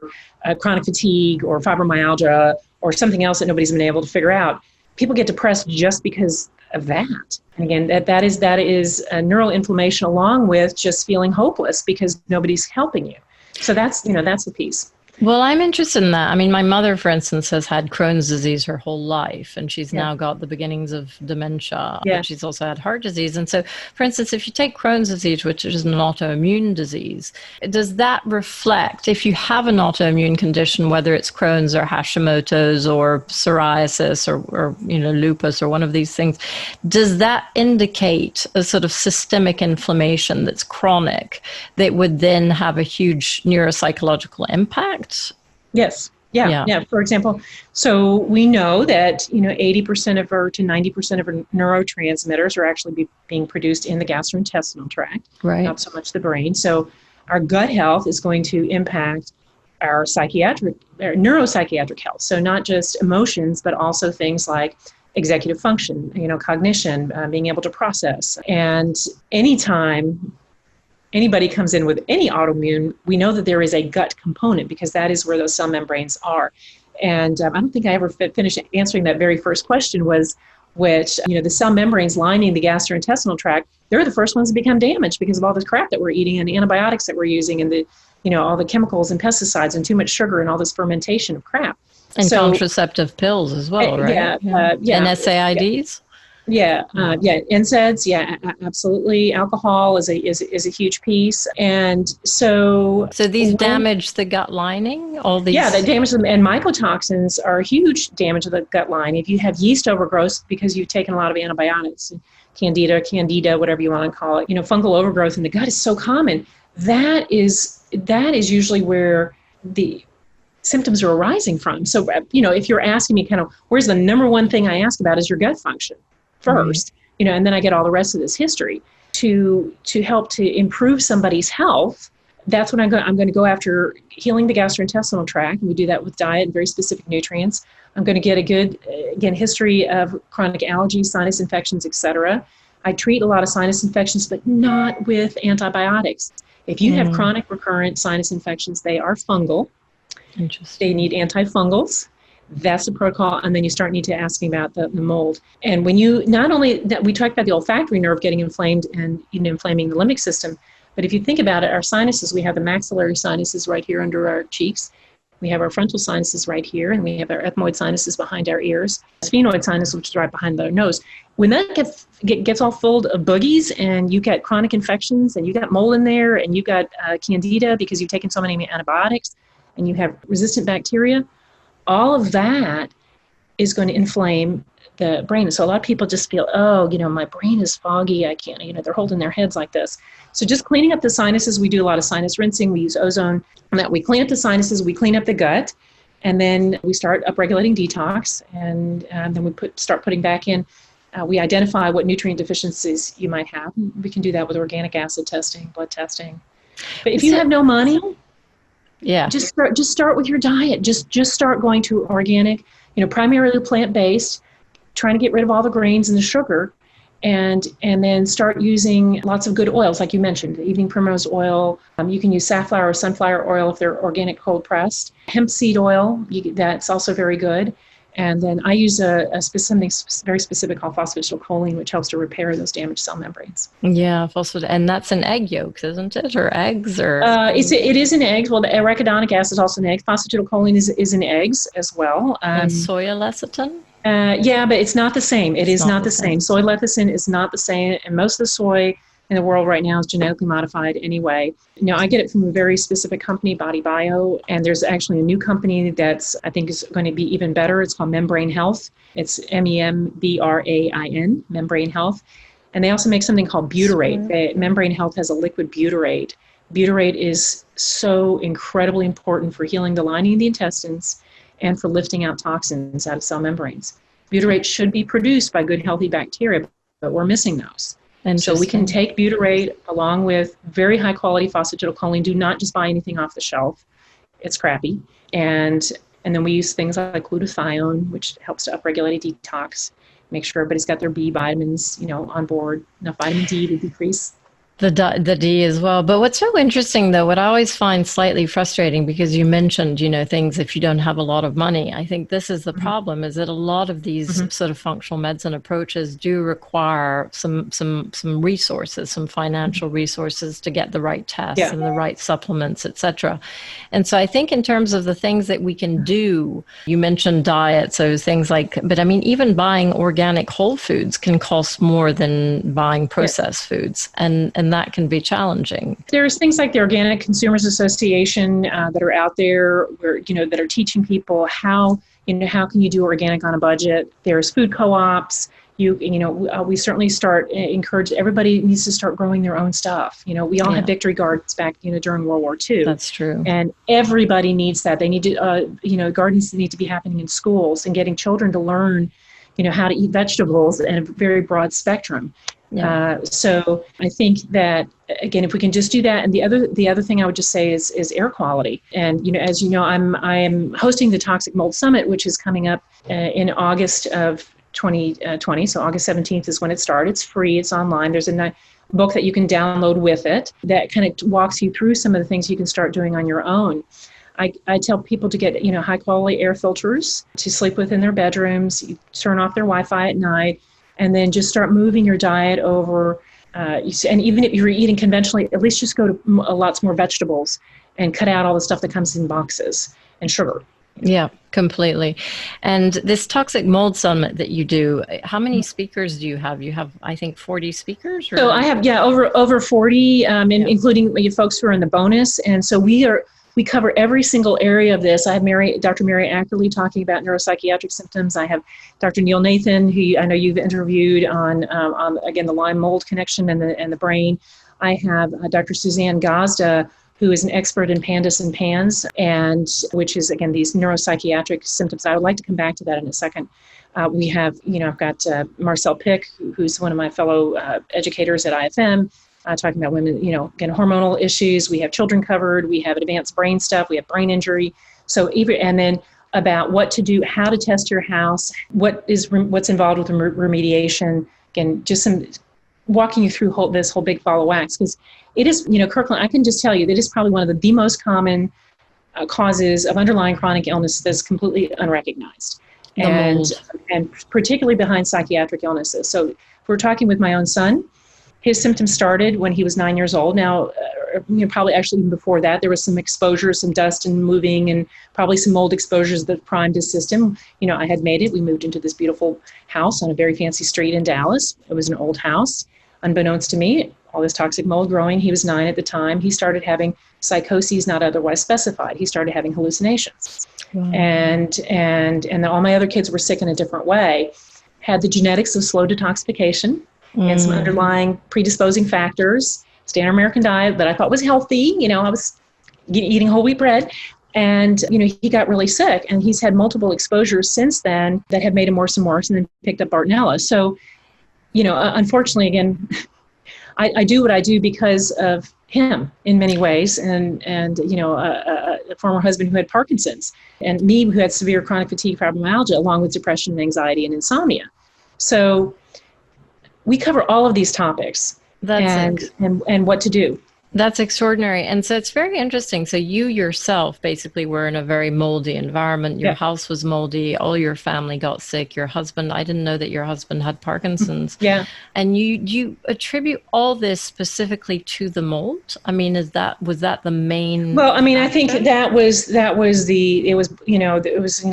Speaker 1: chronic fatigue or fibromyalgia or something else that nobody's been able to figure out? People get depressed just because of that. And again, that is neuroinflammation, along with just feeling hopeless because nobody's helping you. So that's the piece.
Speaker 2: Well, I'm interested in that. I mean, my mother, for instance, has had Crohn's disease her whole life, and she's now got the beginnings of dementia, but she's also had heart disease. And so, for instance, if you take Crohn's disease, which is an autoimmune disease, does that reflect, if you have an autoimmune condition, whether it's Crohn's or Hashimoto's or psoriasis or lupus or one of these things, does that indicate a sort of systemic inflammation that's chronic that would then have a huge neuropsychological impact?
Speaker 1: Yes. Yeah. For example, so we know that 80% to 90% of our neurotransmitters are actually being produced in the gastrointestinal tract, not so much the brain. So our gut health is going to impact our neuropsychiatric health. So not just emotions, but also things like executive function, cognition, being able to process. And anytime anybody comes in with any autoimmune, we know that there is a gut component, because that is where those cell membranes are. And I don't think I ever finished answering that very first question, was which, the cell membranes lining the gastrointestinal tract, they're the first ones to become damaged because of all the crap that we're eating and the antibiotics that we're using and all the chemicals and pesticides and too much sugar and all this fermentation of crap.
Speaker 2: And contraceptive pills as well, right?
Speaker 1: And
Speaker 2: SAIDs?
Speaker 1: NSAIDs, absolutely. Alcohol is a huge piece, and so
Speaker 2: these damage the gut lining. All these,
Speaker 1: they damage them, and mycotoxins are a huge damage of the gut lining. If you have yeast overgrowth because you've taken a lot of antibiotics, candida, whatever you want to call it, fungal overgrowth in the gut is so common. That is usually where the symptoms are arising from. So if you're asking me kind of where's the number one thing I ask about is your gut function first, and then I get all the rest of this history to help to improve somebody's health. That's when I'm going to go after healing the gastrointestinal tract, and we do that with diet and very specific nutrients. I'm going to get a good, history of chronic allergies, sinus infections, etc. I treat a lot of sinus infections, but not with antibiotics. If you have chronic recurrent sinus infections, they are fungal.
Speaker 2: Interesting.
Speaker 1: They need antifungals. That's the protocol. And then you need to asking about the mold. And when you, not only that, we talked about the olfactory nerve getting inflamed and inflaming the limbic system, but if you think about it, our sinuses, we have the maxillary sinuses right here under our cheeks. We have our frontal sinuses right here, and we have our ethmoid sinuses behind our ears. Sphenoid sinus, which is right behind the nose. When that gets all full of boogies, and you get chronic infections, and you got mold in there, and you got candida because you've taken so many antibiotics, and you have resistant bacteria, all of that is going to inflame the brain. So a lot of people just feel, my brain is foggy. I can't, they're holding their heads like this. So just cleaning up the sinuses. We do a lot of sinus rinsing. We use ozone, and that we clean up the sinuses, we clean up the gut, and then we start upregulating detox, and then we start putting back in. We identify what nutrient deficiencies you might have. We can do that with organic acid testing, blood testing. But if you have no money, just start with your diet. Just start going to organic, primarily plant-based, trying to get rid of all the grains and the sugar, and then start using lots of good oils, like you mentioned, evening primrose oil. You can use safflower or sunflower oil if they're organic cold pressed. Hemp seed oil, that's also very good. And then I use something very specific called phosphatidylcholine, which helps to repair those damaged cell membranes.
Speaker 2: Yeah, and that's in egg yolks, isn't it, or eggs, or?
Speaker 1: It is in eggs. Well, the arachidonic acid is also in eggs. Phosphatidylcholine is in eggs as well.
Speaker 2: And soy lecithin?
Speaker 1: But it's not the same. It is not the same. Soy lecithin is not the same, and most of the soy in the world right now is genetically modified anyway. Now, I get it from a very specific company, Body Bio, and there's actually a new company that's, I think, is going to be even better. It's called Membrane Health. It's MEMBRAIN, Membrane Health. And they also make something called butyrate. Membrane Health has a liquid butyrate. Butyrate is so incredibly important for healing the lining of the intestines and for lifting out toxins out of cell membranes. Butyrate should be produced by good, healthy bacteria, but we're missing those. So we can take butyrate along with very high quality phosphatidylcholine. Do not just buy anything off the shelf. It's crappy. And then we use things like glutathione, which helps to upregulate a detox. Make sure everybody's got their B vitamins, on board, enough vitamin D to decrease.
Speaker 2: The D as well. But what's so interesting, though, what I always find slightly frustrating, because you mentioned, things if you don't have a lot of money. I think this is the problem, is that a lot of these sort of functional medicine approaches do require some resources, some financial resources to get the right tests and the right supplements, et cetera. And so I think in terms of the things that we can do, you mentioned diet, so things like, but I mean, even buying organic whole foods can cost more than buying processed foods. And that can be challenging.
Speaker 1: There's things like the Organic Consumers Association that are out there where, that are teaching people how can you do organic on a budget. There's food co-ops. We certainly encourage everybody needs to start growing their own stuff. We all had victory gardens back, during World War II.
Speaker 2: That's true.
Speaker 1: And everybody needs that. They need to, gardens need to be happening in schools and getting children to learn, how to eat vegetables in a very broad spectrum. Yeah. So I think that, again, if we can just do that, and the other thing I would just say is air quality. And as you know, I am hosting the Toxic Mold Summit, which is coming up in August of 2020. So August 17th is when it starts. It's free. It's online. There's a book that you can download with it that kind of walks you through some of the things you can start doing on your own. I tell people to get high quality air filters to sleep with in their bedrooms. You turn off their Wi-Fi at night. And then just start moving your diet over, and even if you're eating conventionally, at least just go to lots more vegetables and cut out all the stuff that comes in boxes and sugar.
Speaker 2: Yeah, completely. And this Toxic Mold Summit that you do, how many speakers do you have? You have, I think, 40 speakers? Or?
Speaker 1: So I have, over 40, including folks who are in the bonus. And so we cover every single area of this. I have Dr. Mary Ackerley talking about neuropsychiatric symptoms. I have Dr. Neil Nathan, who I know you've interviewed on again, the Lyme mold connection and the brain. I have Dr. Suzanne Gazda, who is an expert in Pandas and Pans, and which is, again, these neuropsychiatric symptoms. I would like to come back to that in a second. We have, I've got Marcel Pick, who's one of my fellow educators at IFM, talking about women, again, hormonal issues. We have children covered. We have advanced brain stuff. We have brain injury. And then about what to do, how to test your house, what's involved with remediation. Again, just some walking you through this whole big ball of wax, because it is, Kirkland, I can just tell you that it is probably one of the most common causes of underlying chronic illness that's completely unrecognized, and particularly behind psychiatric illnesses. So if we're talking with my own son, his symptoms started when he was 9 years old. Now, probably actually even before that, there was some exposure, some dust and moving, and probably some mold exposures that primed his system. I had made it. We moved into this beautiful house on a very fancy street in Dallas. It was an old house. Unbeknownst to me, all this toxic mold growing. He was 9 at the time. He started having psychoses not otherwise specified. He started having hallucinations. Wow. And all my other kids were sick in a different way. Had the genetics of slow detoxification. And some underlying predisposing factors, standard American diet that I thought was healthy. I was eating whole wheat bread. And, he got really sick. And he's had multiple exposures since then that have made him worse and worse, and then picked up Bartonella. So, unfortunately, again, I do what I do because of him in many ways. And a former husband who had Parkinson's, and me who had severe chronic fatigue fibromyalgia, along with depression and anxiety and insomnia. So we cover all of these topics and what to do.
Speaker 2: That's extraordinary. And so it's very interesting. So you yourself basically were in a very moldy environment. Your house was moldy. All your family got sick. Your husband, I didn't know that your husband had Parkinson's. Yeah. And you attribute all this specifically to the mold? I mean, was that the main? Well, I mean,
Speaker 1: I think it was a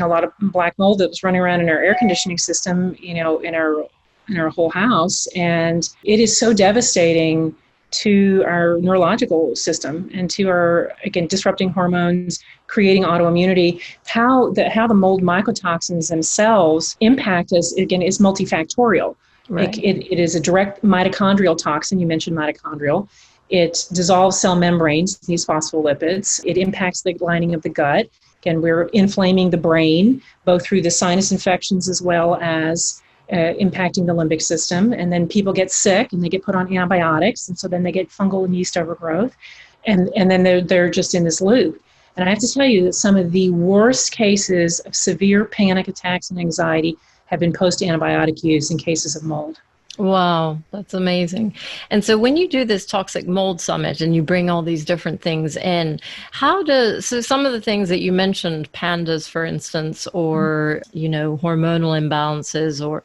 Speaker 1: lot of black mold that was running around in our air conditioning system, in our whole house. And it is so devastating to our neurological system and to our, again, disrupting hormones, creating autoimmunity. How the mold mycotoxins themselves impact us, again, is multifactorial.
Speaker 2: Right.
Speaker 1: It is a direct mitochondrial toxin. You mentioned mitochondrial. It dissolves cell membranes, these phospholipids. It impacts the lining of the gut. Again, we're inflaming the brain, both through the sinus infections as well as impacting the limbic system. And then people get sick and they get put on antibiotics. And so then they get fungal and yeast overgrowth. And then they're just in this loop. And I have to tell you that some of the worst cases of severe panic attacks and anxiety have been post-antibiotic use in cases of mold.
Speaker 2: Wow, that's amazing. And so when you do this Toxic Mold Summit and you bring all these different things in, so some of the things that you mentioned, Pandas, for instance, or, hormonal imbalances, or,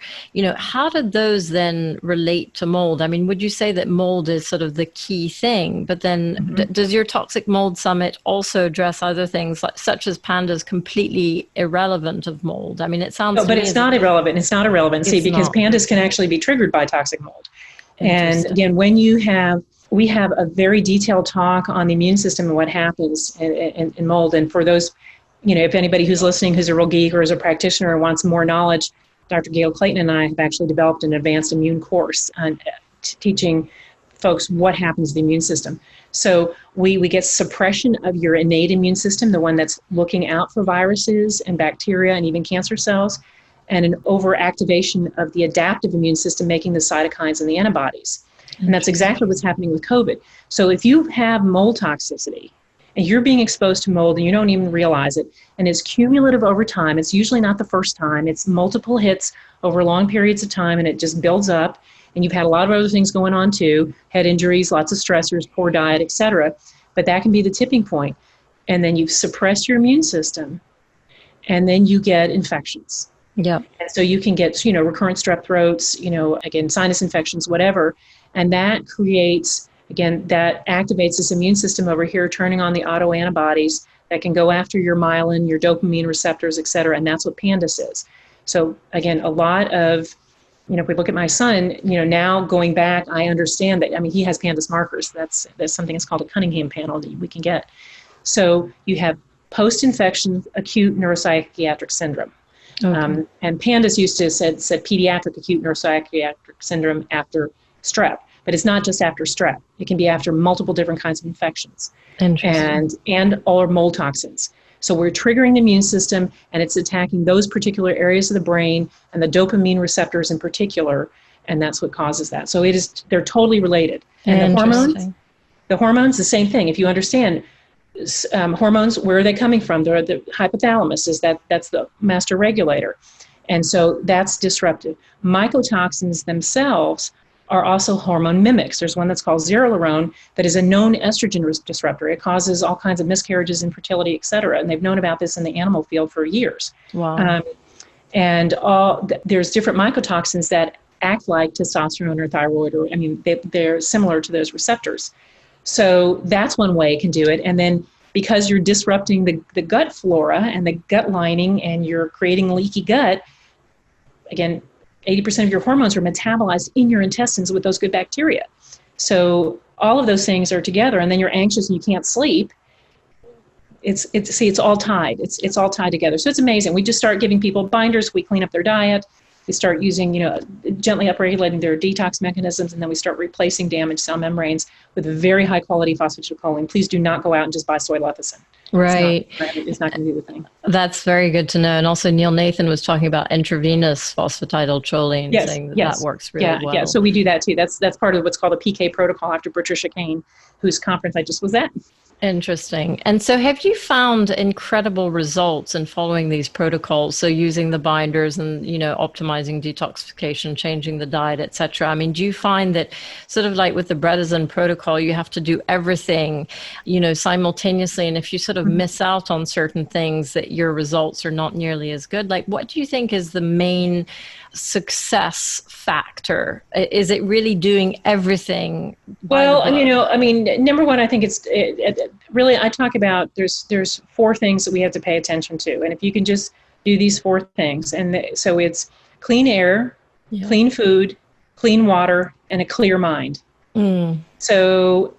Speaker 2: how did those then relate to mold? I mean, would you say that mold is sort of the key thing, but then does your Toxic Mold Summit also address other things such as Pandas completely irrelevant of mold? I mean, it sounds
Speaker 1: but it's not irrelevant. It's not irrelevant. See, because Pandas can actually be triggered by toxic mold. And again, we have a very detailed talk on the immune system and what happens in mold. And for those, if anybody who's listening who's a real geek or is a practitioner and wants more knowledge, Dr. Gail Clayton and I have actually developed an advanced immune course on teaching folks what happens to the immune system. So we get suppression of your innate immune system, the one that's looking out for viruses and bacteria and even cancer cells, and an overactivation of the adaptive immune system, making the cytokines and the antibodies. And that's exactly what's happening with COVID. So if you have mold toxicity and you're being exposed to mold and you don't even realize it, and it's cumulative over time, it's usually not the first time, it's multiple hits over long periods of time, and it just builds up, and you've had a lot of other things going on too, head injuries, lots of stressors, poor diet, etc. But that can be the tipping point. And then you suppress your immune system, and then you get infections.
Speaker 2: Yeah.
Speaker 1: And so you can get, recurrent strep throats, again, sinus infections, whatever. And that creates, again, that activates this immune system over here, turning on the autoantibodies that can go after your myelin, your dopamine receptors, et cetera. And that's what Pandas is. So again, a lot of, if we look at my son, now going back, I understand that, he has Pandas markers. That's something that's called a Cunningham panel that we can get. So you have post-infection acute neuropsychiatric syndrome. Okay. And Pandas used to said pediatric acute neuropsychiatric syndrome after strep, but it's not just after strep. It can be after multiple different kinds of infections and or mold toxins. So we're triggering the immune system, and it's attacking those particular areas of the brain and the dopamine receptors in particular, and that's what causes that. So they're totally related. And the hormones, the same thing. If you understand. Hormones, where are they coming from? They're the hypothalamus, that's the master regulator. And so that's disruptive. Mycotoxins themselves are also hormone mimics. There's one that's called zearalenone that is a known estrogen disruptor. It causes all kinds of miscarriages, infertility, et cetera. And they've known about this in the animal field for years.
Speaker 2: Wow.
Speaker 1: There's different mycotoxins that act like testosterone or thyroid, they're similar to those receptors. So that's one way it can do it. And then because you're disrupting the gut flora and the gut lining and you're creating leaky gut, again, 80% of your hormones are metabolized in your intestines with those good bacteria. So all of those things are together, and then you're anxious and you can't sleep. It's all tied. It's all tied together. So it's amazing. We just start giving people binders. We clean up their diet. We start using, gently upregulating their detox mechanisms, and then we start replacing damaged cell membranes with very high quality phosphatidylcholine. Please do not go out and just buy soy lecithin.
Speaker 2: Right.
Speaker 1: It's not going to do the thing.
Speaker 2: That's very good to know. And also Neil Nathan was talking about intravenous phosphatidylcholine, saying that works really well. Yeah,
Speaker 1: so we do that too. That's part of what's called a PK protocol after Patricia Kane, whose conference I just was at.
Speaker 2: Interesting. And so have you found incredible results in following these protocols? So using the binders and, optimizing detoxification, changing the diet, et cetera. I mean, do you find that sort of like with the Bredesen protocol, you have to do everything, simultaneously? And if you sort of miss out on certain things, that your results are not nearly as good? Like, what do you think is the main success factor? Is it really doing everything?
Speaker 1: Well, number one, I think it's really, I talk about there's four things that we have to pay attention to. And if you can just do these four things, so it's clean air, clean food, clean water, and a clear mind. So,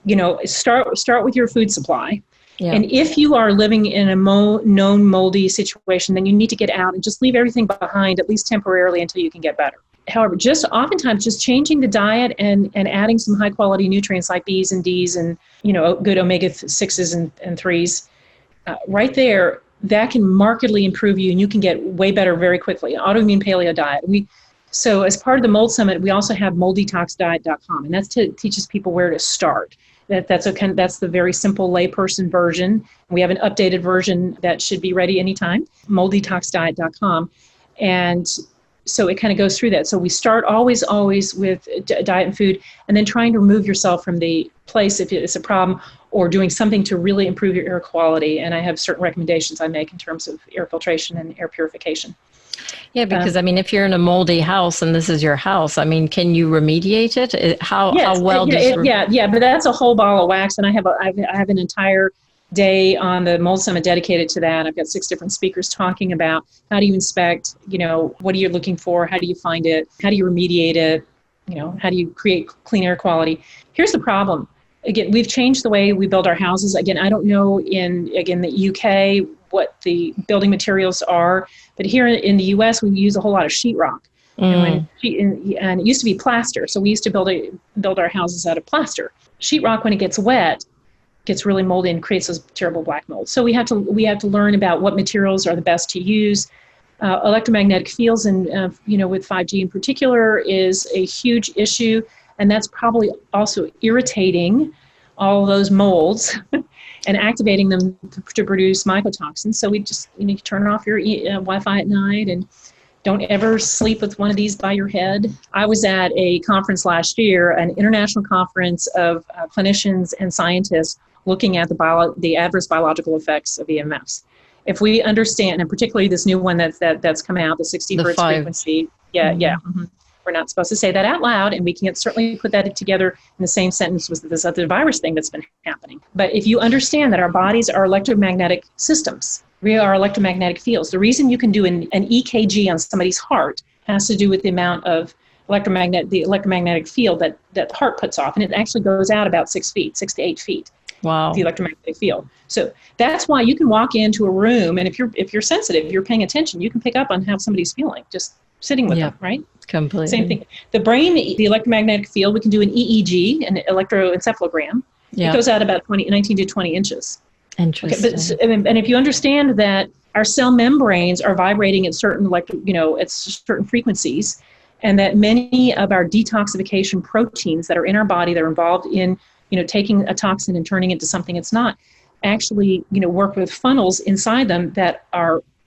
Speaker 1: start with your food supply.
Speaker 2: Yeah.
Speaker 1: And if you are living in a known moldy situation, then you need to get out and just leave everything behind, at least temporarily, until you can get better. However, oftentimes just changing the diet and adding some high quality nutrients like B's and D's and, good omega 6s and 3s, right there, that can markedly improve you, and you can get way better very quickly. Autoimmune paleo diet. So as part of the Mould Summit, we also have molddetoxdiet.com, and that teaches people where to start. That's the very simple layperson version. We have an updated version that should be ready anytime, molddetoxdiet.com. And so it kind of goes through that. So we start always with diet and food, and then trying to remove yourself from the place if it's a problem, or doing something to really improve your air quality. And I have certain recommendations I make in terms of air filtration and air purification.
Speaker 2: Yeah, because if you're in a moldy house and this is your house, can you remediate it? How well does
Speaker 1: but that's a whole ball of wax, and I have an entire day on the Mould Summit dedicated to that. I've got 6 different speakers talking about how do you inspect, what are you looking for, how do you find it, how do you remediate it, how do you create clean air quality. Here's the problem. Again, we've changed the way we build our houses. Again, I don't know in the UK what the building materials are, but here in the US we use a whole lot of sheetrock. And it used to be plaster, so we used to build our houses out of plaster. Sheetrock, when it gets wet, gets really moldy and creates those terrible black molds. So we have to learn about what materials are the best to use. Electromagnetic fields, and with 5G in particular, is a huge issue, and that's probably also irritating all those molds and activating them to produce mycotoxins. So we just you turn off your Wi-Fi at night, and don't ever sleep with one of these by your head. I was at a conference last year, an international conference of clinicians and scientists looking at the adverse biological effects of EMFs. If we understand, and particularly this new one that's come out, the 60 hertz frequency, we're not supposed to say that out loud, and we can't certainly put that together in the same sentence with this other virus thing that's been happening. But if you understand that our bodies are electromagnetic systems, we are electromagnetic fields. The reason you can do an EKG on somebody's heart has to do with the amount of the electromagnetic field that the heart puts off, and it actually goes out about 6 to 8 feet.
Speaker 2: Wow.
Speaker 1: The electromagnetic field. So that's why you can walk into a room, and if you're sensitive, you're paying attention, you can pick up on how somebody's feeling just sitting with them, right?
Speaker 2: Completely.
Speaker 1: Same thing. The brain, the electromagnetic field, we can do an EEG, an electroencephalogram. Yeah. It goes out about 19 to 20 inches.
Speaker 2: Interesting.
Speaker 1: Okay, and if you understand that our cell membranes are vibrating at certain certain frequencies, and that many of our detoxification proteins that are in our body that are involved in taking a toxin and turning it into something it's not, actually work with funnels inside them that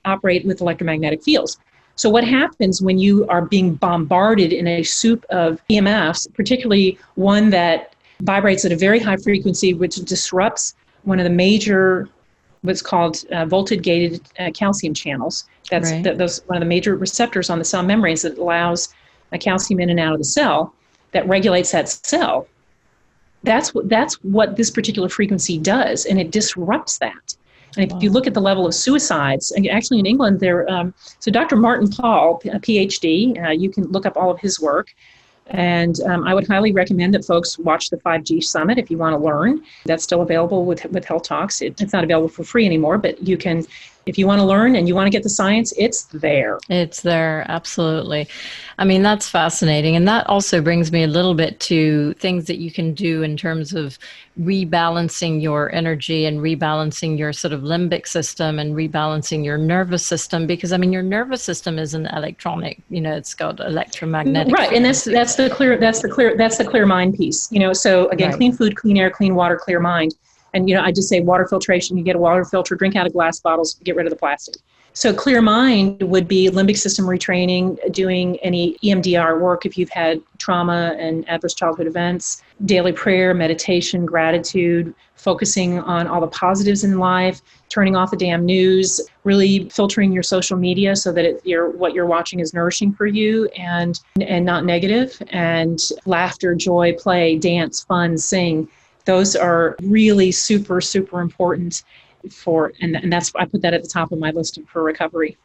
Speaker 1: operate with electromagnetic fields. So what happens when you are being bombarded in a soup of EMFs, particularly one that vibrates at a very high frequency, which disrupts one of the major, what's called voltage-gated calcium channels. That's one of the major receptors on the cell membranes that allows calcium in and out of the cell, that regulates that cell. That's what this particular frequency does, and it disrupts that. And if you look at the level of suicides, and actually in England, so Dr. Martin Paul, a PhD, you can look up all of his work. And I would highly recommend that folks watch the 5G Summit if you want to learn. That's still available with Health Talks. It's not available for free anymore, but you can, if you want to learn and you want to get the science, it's there.
Speaker 2: It's there, absolutely. That's fascinating. And that also brings me a little bit to things that you can do in terms of rebalancing your energy and rebalancing your sort of limbic system and rebalancing your nervous system, because your nervous system is an electronic, it's got electromagnetic.
Speaker 1: Right, and that's the clear mind piece. So again, Clean food, clean air, clean water, clear mind. And I just say water filtration. You get a water filter, drink out of glass bottles, get rid of the plastic. So clear mind would be limbic system retraining, doing any EMDR work if you've had trauma and adverse childhood events, daily prayer, meditation, gratitude, focusing on all the positives in life, turning off the damn news, really filtering your social media so that what you're watching is nourishing for you and not negative, and laughter, joy, play, dance, fun, sing. Those are really super, super important and that's, I put that at the top of my list for recovery.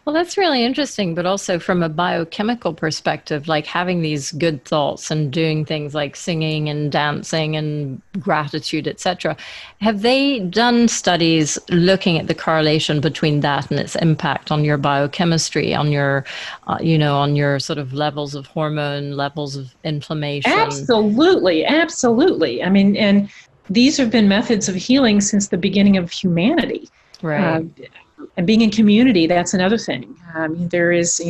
Speaker 2: Well, that's really interesting, but also from a biochemical perspective, like having these good thoughts and doing things like singing and dancing and gratitude, etc. Have they done studies looking at the correlation between that and its impact on your biochemistry, on your, on your sort of levels of hormone, levels of inflammation?
Speaker 1: Absolutely, absolutely. I mean, and these have been methods of healing since the beginning of humanity.
Speaker 2: Right.
Speaker 1: And being in community, that's another thing. There is,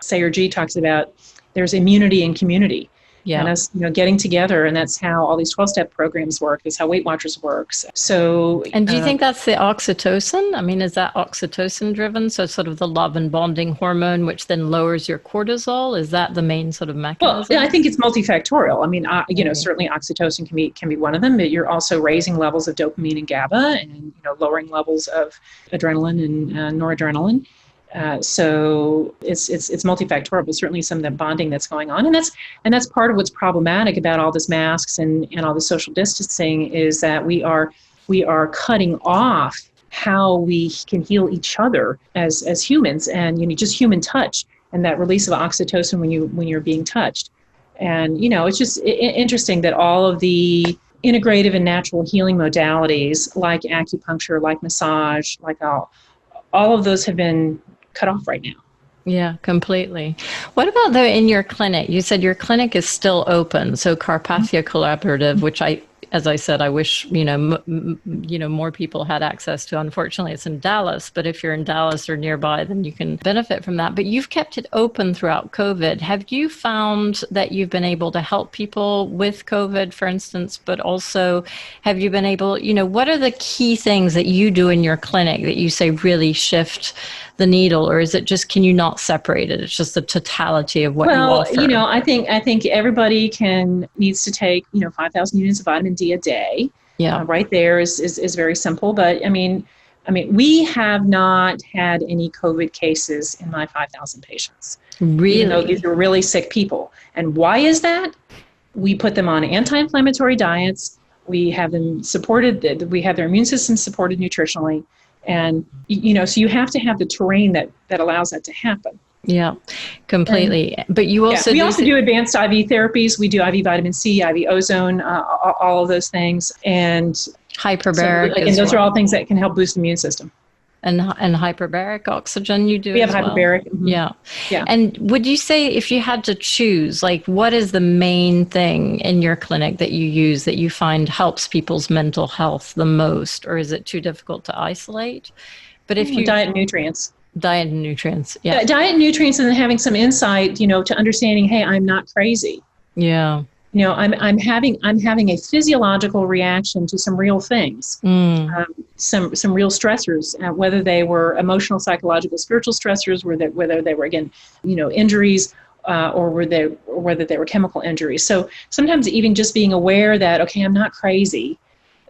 Speaker 1: Sayer G talks about there's immunity in community. And
Speaker 2: Yeah.
Speaker 1: us, getting together, and that's how all these 12-step programs work. That's how Weight Watchers works. So,
Speaker 2: And do you think that's the oxytocin? I mean, is that oxytocin driven? So sort of the love and bonding hormone, which then lowers your cortisol. Is that the main sort of
Speaker 1: well,
Speaker 2: mechanism?
Speaker 1: I think it's multifactorial. I mean,
Speaker 2: Right.
Speaker 1: certainly oxytocin can be one of them, but you're also raising levels of dopamine and GABA, and lowering levels of adrenaline and noradrenaline. So it's multifactorial, but certainly some of the bonding that's going on, and that's part of what's problematic about all this masks and all the social distancing is that we are cutting off how we can heal each other as humans, and just human touch and that release of oxytocin when you're being touched, and it's just interesting that all of the integrative and natural healing modalities like acupuncture, like massage, like all of those have been cut off right now.
Speaker 2: Yeah, completely. What about though in your clinic? You said your clinic is still open. So Carpathia Collaborative, which as I said, I wish, more people had access to. Unfortunately, it's in Dallas, but if you're in Dallas or nearby, then you can benefit from that. But you've kept it open throughout COVID. Have you found that you've been able to help people with COVID, for instance, but also have you been able, what are the key things that you do in your clinic that you say really shift the needle, or is it just, can you not separate it? It's just the totality of what you offer.
Speaker 1: Well, I think everybody needs to take 5,000 units of vitamin D a day.
Speaker 2: Yeah.
Speaker 1: Right there is very simple, but I mean, we have not had any COVID cases in my 5,000 patients.
Speaker 2: Really?
Speaker 1: Even though these are really sick people. And why is that? We put them on anti-inflammatory diets. We have them supported. We have their immune system supported nutritionally. And, so you have to have the terrain that allows that to happen.
Speaker 2: Yeah, completely. But you also
Speaker 1: we also do advanced IV therapies. We do IV vitamin C, IV ozone, all of those things. And
Speaker 2: hyperbaric.
Speaker 1: And those are all things that can help boost the immune system.
Speaker 2: And hyperbaric oxygen you do
Speaker 1: we have
Speaker 2: as
Speaker 1: hyperbaric.
Speaker 2: Well? Mm-hmm. Yeah. And would you say if you had to choose, like what is the main thing in your clinic that you use that you find helps people's mental health the most, or is it too difficult to isolate? But if you
Speaker 1: diet and nutrients.
Speaker 2: Diet and nutrients. Yeah.
Speaker 1: Diet and nutrients, and then having some insight, to understanding, hey, I'm not crazy.
Speaker 2: Yeah.
Speaker 1: I'm having a physiological reaction to some real things, some real stressors, whether they were emotional, psychological, spiritual stressors, whether they were again, injuries, or whether they were chemical injuries. So sometimes even just being aware that, okay, I'm not crazy.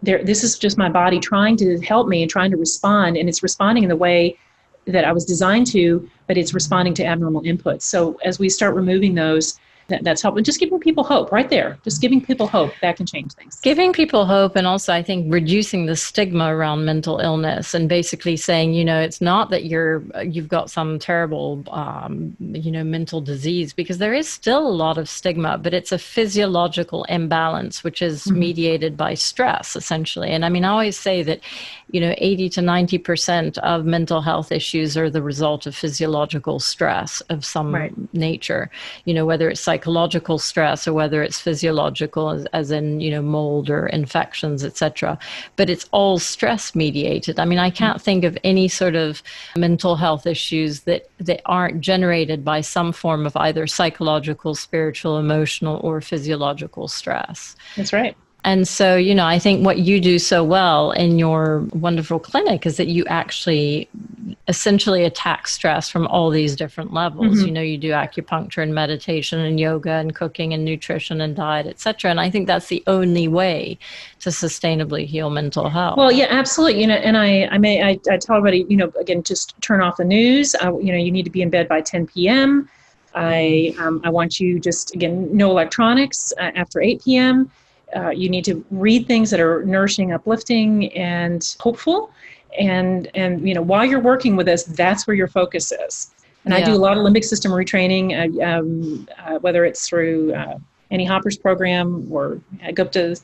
Speaker 1: This is just my body trying to help me and trying to respond, and it's responding in the way that I was designed to, but it's responding to abnormal inputs. So as we start removing those, that's helpful. Just giving people hope right there. Just giving people hope, that can change things.
Speaker 2: Giving people hope, and also I think reducing the stigma around mental illness, and basically saying, it's not that you've got some terrible, mental disease, because there is still a lot of stigma, but it's a physiological imbalance, which is mediated by stress, essentially. And I mean, I always say that, 80 to 90% of mental health issues are the result of physiological stress of some nature, whether it's psychological stress or whether it's physiological, as in, mold or infections, etc. But it's all stress mediated. I mean, I can't think of any sort of mental health issues that aren't generated by some form of either psychological, spiritual, emotional, or physiological stress.
Speaker 1: That's right.
Speaker 2: And so, I think what you do so well in your wonderful clinic is that you actually essentially attack stress from all these different levels. You do acupuncture and meditation and yoga and cooking and nutrition and diet, et cetera. And I think that's the only way to sustainably heal mental health.
Speaker 1: Well, yeah, absolutely. And I tell everybody, again, just turn off the news. You need to be in bed by 10 p.m. I want you just, again, no electronics after 8 p.m. You need to read things that are nourishing, uplifting, and hopeful. and while you're working with us, that's where your focus is. And I do a lot of limbic system retraining, whether it's through Annie Hopper's program or the Gupta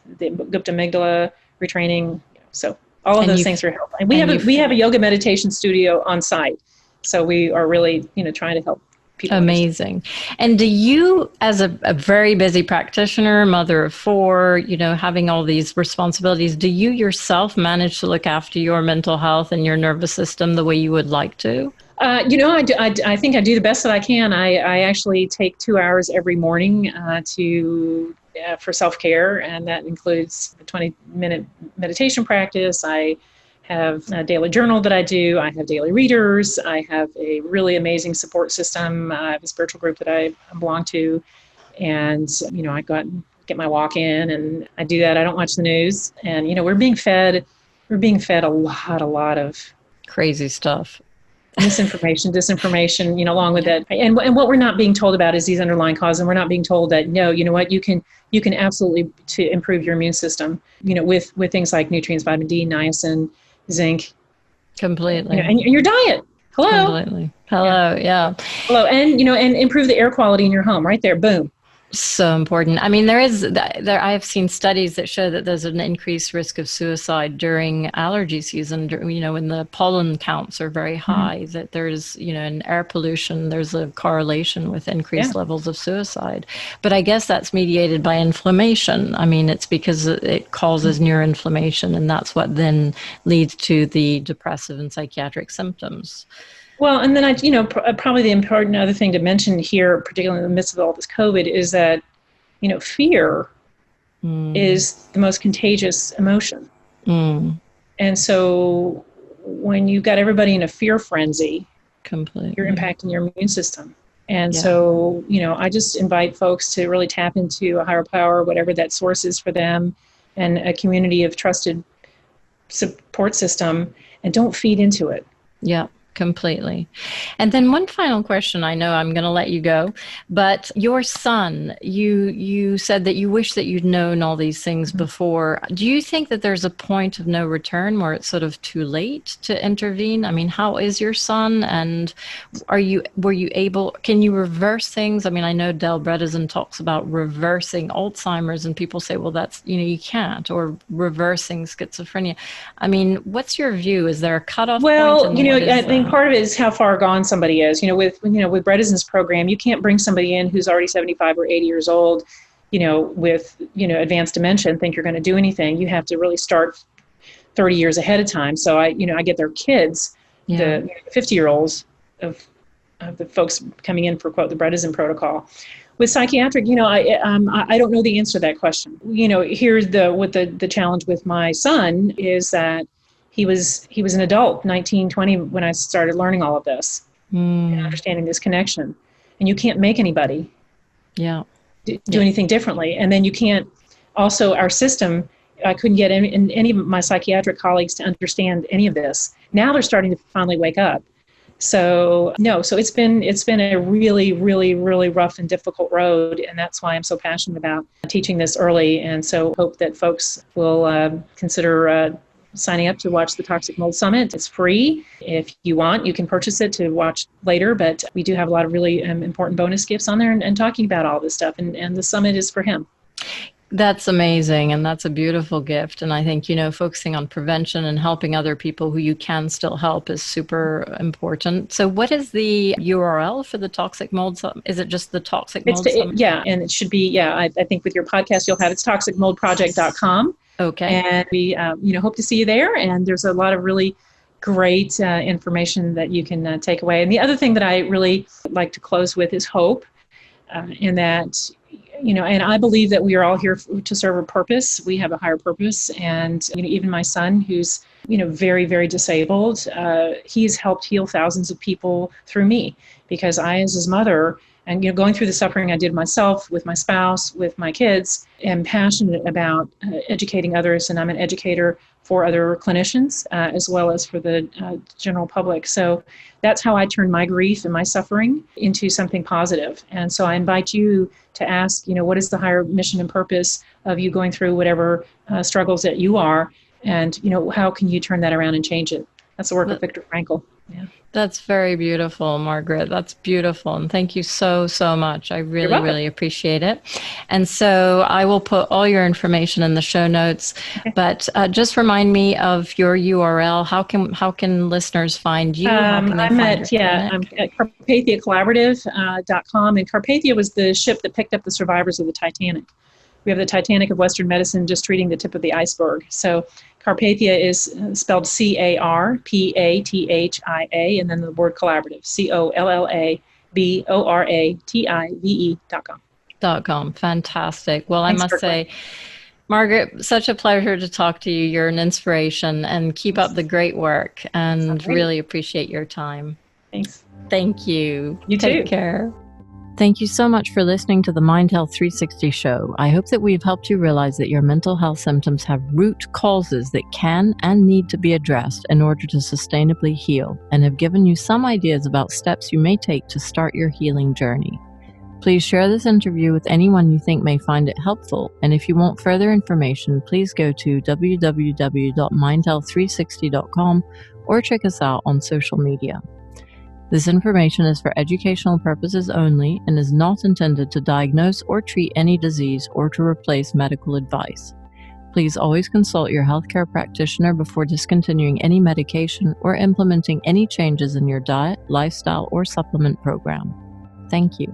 Speaker 1: amygdala retraining. So all of those things are helpful. And we have a yoga meditation studio on site. So we are really, trying to help people.
Speaker 2: Amazing. And do you, as a very busy practitioner, mother of 4, having all these responsibilities, do you yourself manage to look after your mental health and your nervous system the way you would like to?
Speaker 1: I think I do the best that I can. I actually take 2 hours every morning for self-care, and that includes a 20-minute meditation practice. I have a daily journal that I do. I have daily readers. I have a really amazing support system. I have a spiritual group that I belong to, and I go out and get my walk in, and I do that. I don't watch the news, and we're being fed a lot of
Speaker 2: crazy stuff.
Speaker 1: Misinformation, disinformation, along with that. And what we're not being told about is these underlying causes. And we're not being told that, no, you can absolutely to improve your immune system, with things like nutrients, vitamin D, niacin, zinc.
Speaker 2: Completely.
Speaker 1: And your diet. Hello.
Speaker 2: Completely. Hello. Yeah.
Speaker 1: Hello. And, and improve the air quality in your home right there. Boom.
Speaker 2: So important. I mean, I have seen studies that show that there's an increased risk of suicide during allergy season, when the pollen counts are very high, that there's, in air pollution, there's a correlation with increased levels of suicide. But I guess that's mediated by inflammation. I mean, it's because it causes neuroinflammation, and that's what then leads to the depressive and psychiatric symptoms.
Speaker 1: Well, and then probably the important other thing to mention here, particularly in the midst of all this COVID, is that, fear is the most contagious emotion. And so when you've got everybody in a fear frenzy,
Speaker 2: completely,
Speaker 1: you're impacting your immune system. And so, I just invite folks to really tap into a higher power, whatever that source is for them, and a community of trusted support system, and don't feed into it.
Speaker 2: Yeah. Completely. And then one final question. I know I'm going to let you go, but your son, you said that you wish that you'd known all these things before. Do you think that there's a point of no return where it's sort of too late to intervene? I mean, how is your son, and can you reverse things? I mean, I know Del Bredesen talks about reversing Alzheimer's, and people say, well, that's, you can't, or reversing schizophrenia. I mean, what's your view? Is there a cutoff point?
Speaker 1: Well, I think part of it is how far gone somebody is. With Bredesen's program, you can't bring somebody in who's already 75 or 80 years old, with advanced dementia and think you're going to do anything. You have to really start 30 years ahead of time. So I get their kids, the 50-year-olds of the folks coming in for, quote, the Bredesen protocol. With psychiatric, I don't know the answer to that question. Here's the challenge with my son is that he was an adult, 19, 20, when I started learning all of this and understanding this connection. And you can't make anybody do anything differently. And then you can't, also our system, I couldn't get any of my psychiatric colleagues to understand any of this. Now they're starting to finally wake up. So it's been a really, really, really rough and difficult road. And that's why I'm so passionate about teaching this early. And so hope that folks will consider signing up to watch the Toxic Mold Summit. It's free. If you want, you can purchase it to watch later, but we do have a lot of really important bonus gifts on there and talking about all this stuff. And the summit is for him.
Speaker 2: That's amazing. And that's a beautiful gift. And I think, focusing on prevention and helping other people who you can still help is super important. So what is the URL for the Toxic Mold Summit? Is it just the Toxic Mold Summit?
Speaker 1: Yeah. And it should be, I think with your podcast, you'll have it's toxicmoldproject.com.
Speaker 2: Okay.
Speaker 1: And we, hope to see you there. And there's a lot of really great information that you can take away. And the other thing that I really like to close with is hope, in that, and I believe that we are all here to serve a purpose. We have a higher purpose. And, even my son, who's, very, very disabled, he's helped heal thousands of people through me, because I, as his mother, and going through the suffering I did myself, with my spouse, with my kids, am passionate about educating others, and I'm an educator for other clinicians as well as for the general public. So that's how I turn my grief and my suffering into something positive. And so I invite you to ask, what is the higher mission and purpose of you going through whatever struggles that you are, and how can you turn that around and change it? That's the work of Viktor Frankl. Yeah.
Speaker 2: That's very beautiful, Margaret. That's beautiful. And thank you so, so much. I really, really appreciate it. And so I will put all your information in the show notes, but just remind me of your URL. How can listeners find you?
Speaker 1: I'm at carpathiacollaborative.com, and Carpathia was the ship that picked up the survivors of the Titanic. We have the Titanic of Western medicine just treating the tip of the iceberg. So Carpathia is spelled CARPATHIA, and then the word collaborative, COLLABORATIVE.com.
Speaker 2: Fantastic. Well, I must say, Margaret, such a pleasure to talk to you. You're an inspiration, and keep up the great work, and really appreciate your time.
Speaker 1: Thanks.
Speaker 2: Thank you.
Speaker 1: You too.
Speaker 2: Take care. Thank you so much for listening to the Mind Health 360 show. I hope that we've helped you realize that your mental health symptoms have root causes that can and need to be addressed in order to sustainably heal, and have given you some ideas about steps you may take to start your healing journey. Please share this interview with anyone you think may find it helpful, and if you want further information, please go to www.mindhealth360.com or check us out on social media. This information is for educational purposes only and is not intended to diagnose or treat any disease or to replace medical advice. Please always consult your healthcare practitioner before discontinuing any medication or implementing any changes in your diet, lifestyle, or supplement program. Thank you.